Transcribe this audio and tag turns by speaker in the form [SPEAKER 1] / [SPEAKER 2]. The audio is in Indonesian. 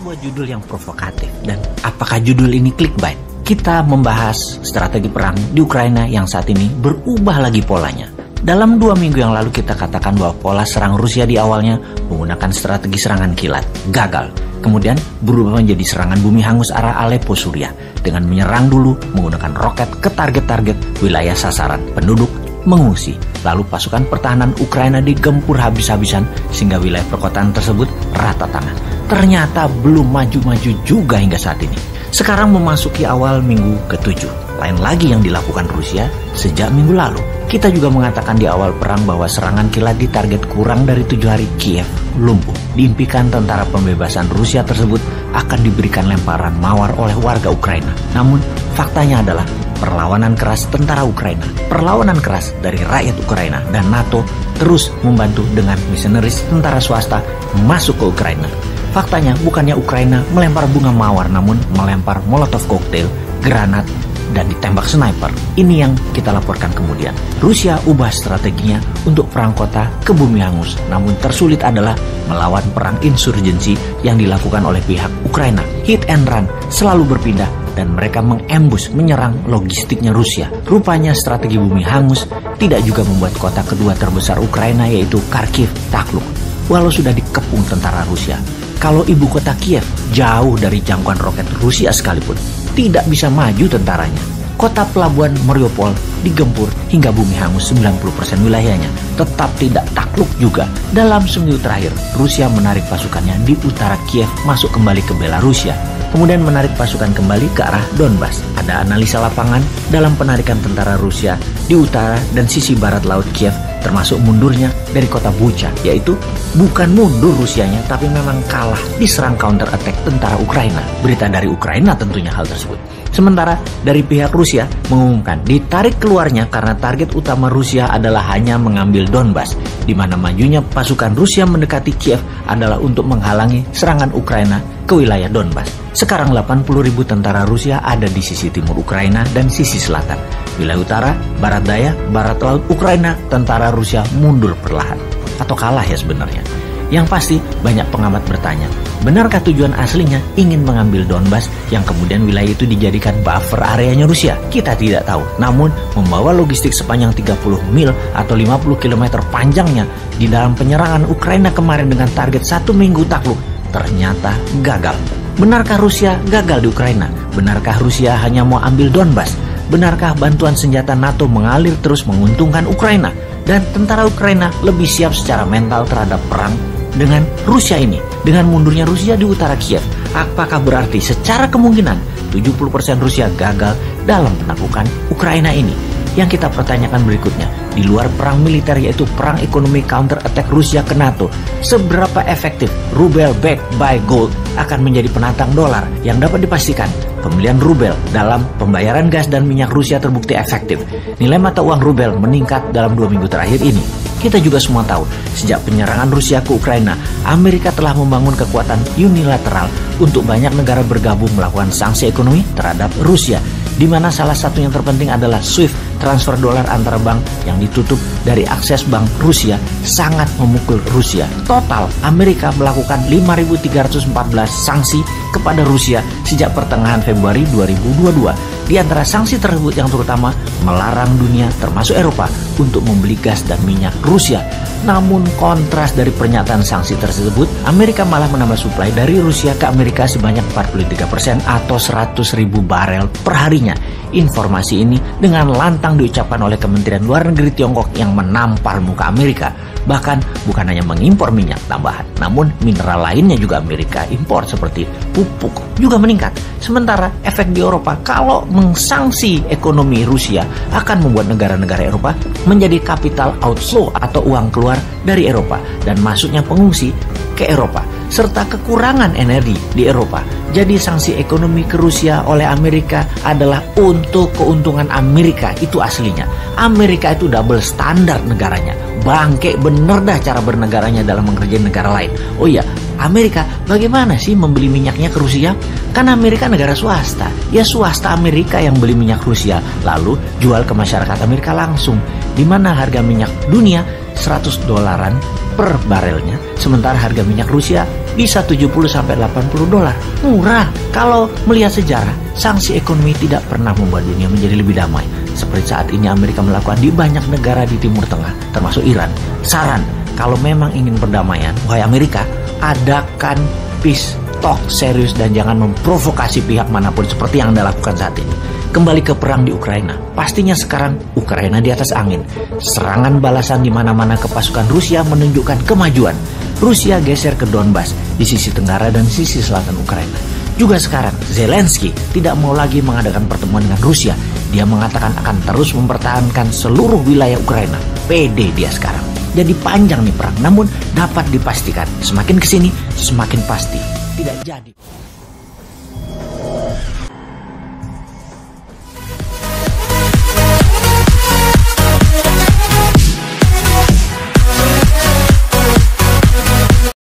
[SPEAKER 1] sebuah judul yang provokatif. Dan apakah judul ini clickbait? Kita membahas strategi perang di Ukraina yang saat ini berubah lagi polanya. Dalam 2 minggu yang lalu kita katakan bahwa pola serang Rusia di awalnya menggunakan strategi serangan kilat, gagal. Kemudian berubah menjadi serangan bumi hangus arah Aleppo, Suriah, dengan menyerang dulu menggunakan roket ke target-target wilayah sasaran penduduk mengungsi. Lalu pasukan pertahanan Ukraina digempur habis-habisan sehingga wilayah perkotaan tersebut rata tangan. Ternyata belum maju-maju juga hingga saat ini. Sekarang memasuki awal minggu ke-7. Lain lagi yang dilakukan Rusia sejak minggu lalu. Kita juga mengatakan di awal perang bahwa serangan kilat di target kurang dari 7 hari Kiev lumpuh. Diimpikan tentara pembebasan Rusia tersebut akan diberikan lemparan mawar oleh warga Ukraina. Namun faktanya adalah perlawanan keras tentara Ukraina, perlawanan keras dari rakyat Ukraina dan NATO terus membantu dengan misionaris tentara swasta masuk ke Ukraina. Faktanya bukannya Ukraina melempar bunga mawar, namun melempar molotov cocktail, granat, dan ditembak sniper. Ini yang kita laporkan kemudian. Rusia ubah strateginya untuk perang kota ke bumi hangus. Namun tersulit adalah melawan perang insurgensi yang dilakukan oleh pihak Ukraina. Hit and run selalu berpindah dan mereka mengembus menyerang logistiknya Rusia. Rupanya strategi bumi hangus tidak juga membuat kota kedua terbesar Ukraina yaitu Kharkiv takluk. Walau sudah dikepung tentara Rusia. Kalau ibu kota Kiev jauh dari jangkauan roket Rusia sekalipun, tidak bisa maju tentaranya. Kota pelabuhan Mariupol digempur hingga bumi hangus 90% wilayahnya. Tetap tidak takluk juga. Dalam seminggu terakhir, Rusia menarik pasukannya di utara Kiev masuk kembali ke Belarusia. Kemudian menarik pasukan kembali ke arah Donbas. Ada analisa lapangan dalam penarikan tentara Rusia di utara dan sisi barat laut Kiev, termasuk mundurnya dari kota Bucha, yaitu bukan mundur Rusianya, tapi memang kalah diserang counter attack tentara Ukraina. Berita dari Ukraina tentunya hal tersebut. Sementara dari pihak Rusia mengumumkan ditarik keluarnya karena target utama Rusia adalah hanya mengambil Donbas, di mana majunya pasukan Rusia mendekati Kiev adalah untuk menghalangi serangan Ukraina ke wilayah Donbas. Sekarang 80.000 tentara Rusia ada di sisi timur Ukraina dan sisi selatan. Wilayah utara, barat daya, barat laut Ukraina, tentara Rusia mundur perlahan. Atau kalah ya sebenarnya. Yang pasti banyak pengamat bertanya, benarkah tujuan aslinya ingin mengambil Donbas yang kemudian wilayah itu dijadikan buffer areanya Rusia? Kita tidak tahu. Namun membawa logistik sepanjang 30 mil atau 50 km panjangnya di dalam penyerangan Ukraina kemarin dengan target 1 minggu takluk ternyata gagal. Benarkah Rusia gagal di Ukraina? Benarkah Rusia hanya mau ambil Donbas? Benarkah bantuan senjata NATO mengalir terus menguntungkan Ukraina? Dan tentara Ukraina lebih siap secara mental terhadap perang dengan Rusia ini, dengan mundurnya Rusia di utara Kiev. Apakah berarti secara kemungkinan 70% Rusia gagal dalam penaklukan Ukraina ini? Yang kita pertanyakan berikutnya, di luar perang militer yaitu perang ekonomi counter attack Rusia ke NATO, seberapa efektif rubel backed by gold akan menjadi penantang dolar? Yang dapat dipastikan, pembelian rubel dalam pembayaran gas dan minyak Rusia terbukti efektif. Nilai mata uang rubel meningkat dalam 2 minggu terakhir ini. Kita juga semua tahu, sejak penyerangan Rusia ke Ukraina, Amerika telah membangun kekuatan unilateral untuk banyak negara bergabung melakukan sanksi ekonomi terhadap Rusia, di mana salah satu yang terpenting adalah SWIFT, transfer dolar antar bank yang ditutup dari akses bank Rusia, sangat memukul Rusia. Total, Amerika melakukan 5.314 sanksi kepada Rusia sejak pertengahan Februari 2022. Di antara sanksi tersebut yang terutama melarang dunia termasuk Eropa untuk membeli gas dan minyak Rusia. Namun kontras dari pernyataan sanksi tersebut, Amerika malah menambah suplai dari Rusia ke Amerika sebanyak 43% atau 100.000 barel per harinya. Informasi ini dengan lantang diucapkan oleh Kementerian Luar Negeri Tiongkok yang menampar muka Amerika. Bahkan bukan hanya mengimpor minyak tambahan, namun mineral lainnya juga Amerika impor seperti pupuk juga meningkat. Sementara efek di Eropa, kalau mengsanksi ekonomi Rusia akan membuat negara-negara Eropa menjadi capital outflow atau uang keluar dari Eropa dan masuknya pengungsi ke Eropa serta kekurangan energi di Eropa. Jadi sanksi ekonomi ke Rusia oleh Amerika adalah untuk keuntungan Amerika, itu aslinya. Amerika itu double standar negaranya. Bangke bener dah cara bernegaranya dalam mengerjain negara lain. Oh iya, Amerika bagaimana sih membeli minyaknya ke Rusia? Kan Amerika negara swasta. Ya swasta Amerika yang beli minyak Rusia lalu jual ke masyarakat Amerika langsung. Di mana harga minyak dunia $100 per barelnya, sementara harga minyak Rusia bisa $70-80. Murah. Kalau melihat sejarah, sanksi ekonomi tidak pernah membuat dunia menjadi lebih damai seperti saat ini Amerika melakukan di banyak negara di Timur Tengah, termasuk Iran. Saran, kalau memang ingin perdamaian, wahai Amerika, adakan peace talk serius dan jangan memprovokasi pihak manapun seperti yang Anda lakukan saat ini. Kembali ke perang di Ukraina. Pastinya sekarang Ukraina di atas angin. Serangan balasan di mana-mana ke pasukan Rusia menunjukkan kemajuan. Rusia geser ke Donbas di sisi tenggara dan sisi selatan Ukraina. Juga sekarang Zelensky tidak mau lagi mengadakan pertemuan dengan Rusia. Dia mengatakan akan terus mempertahankan seluruh wilayah Ukraina. Pede dia sekarang. Jadi panjang nih perang, namun dapat dipastikan semakin kesini semakin pasti tidak jadi.